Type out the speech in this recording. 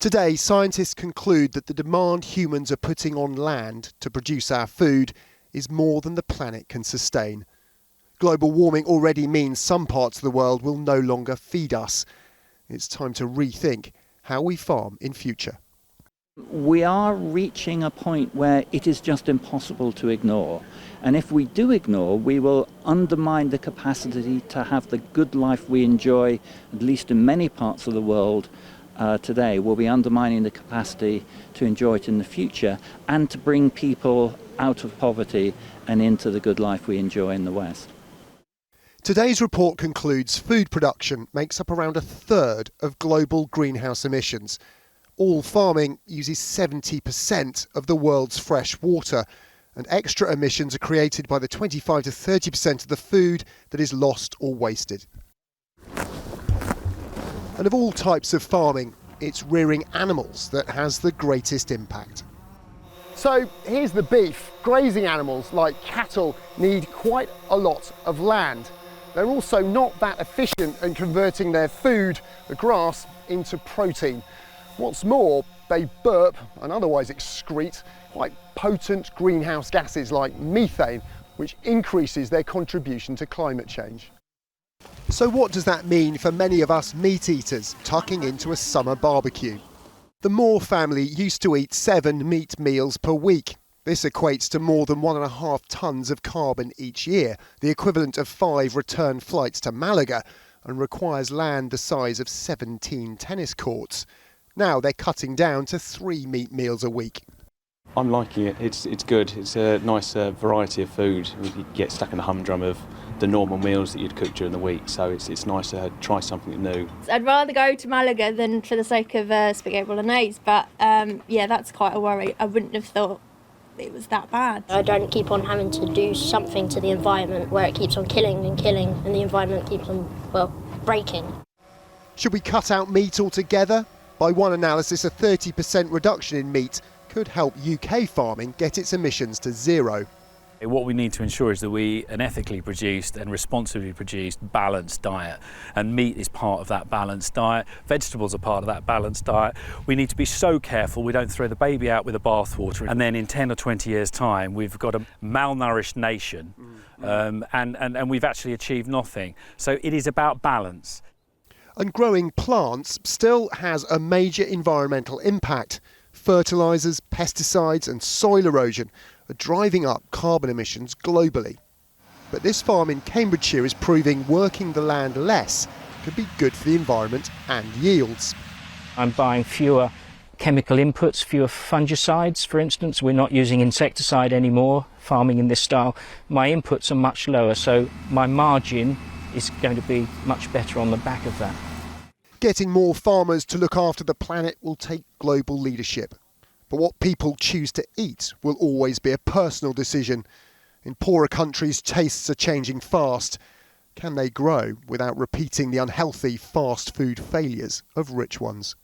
Today, scientists conclude that the demand humans are putting on land to produce our food is more than the planet can sustain. Global warming already means some parts of the world will no longer feed us. It's time to rethink how we farm in future. We are reaching a point where it is just impossible to ignore. And if we do ignore, we will undermine the capacity to have the good life we enjoy, at least in many parts of the world today. We'll be undermining the capacity to enjoy it in the future and to bring people out of poverty and into the good life we enjoy in the West. Today's report concludes food production makes up around a third of global greenhouse emissions. All farming uses 70% of the world's fresh water, and extra emissions are created by the 25 to 30% of the food that is lost or wasted. And of all types of farming, it's rearing animals that has the greatest impact. So here's the beef. Grazing animals like cattle need quite a lot of land. They're also not that efficient in converting their food, the grass, into protein. What's more, they burp and otherwise excrete quite potent greenhouse gases like methane, which increases their contribution to climate change. So what does that mean for many of us meat eaters tucking into a summer barbecue? The Moore family used to eat 7 meat meals per week. This equates to more than 1.5 tonnes of carbon each year, the equivalent of 5 return flights to Malaga, and requires land the size of 17 tennis courts. Now they're cutting down to 3 meat meals a week. I'm liking it. It's good. It's a nice variety of food. You get stuck in the humdrum of the normal meals that you'd cook during the week, so it's nice to try something new. I'd rather go to Malaga than for the sake of spaghetti bolognese, but yeah, that's quite a worry. I wouldn't have thought it was that bad. I don't keep on having to do something to the environment where it keeps on killing and the environment keeps on, well, breaking. Should we cut out meat altogether? By one analysis, a 30% reduction in meat could help UK farming get its emissions to zero. What we need to ensure is that we an ethically produced and responsibly produced balanced diet, and meat is part of that balanced diet. Vegetables are part of that balanced diet. We need to be so careful we don't throw the baby out with the bathwater, and then in 10 or 20 years' time we've got a malnourished nation, and we've actually achieved nothing. So it is about balance. And growing plants still has a major environmental impact. Fertilisers, pesticides and soil erosion are driving up carbon emissions globally. But this farm in Cambridgeshire is proving working the land less could be good for the environment and yields. I'm buying fewer chemical inputs, fewer fungicides, for instance. We're not using insecticide anymore, farming in this style. My inputs are much lower, so my margin is going to be much better on the back of that. Getting more farmers to look after the planet will take global leadership. But what people choose to eat will always be a personal decision. In poorer countries, tastes are changing fast. Can they grow without repeating the unhealthy fast food failures of rich ones?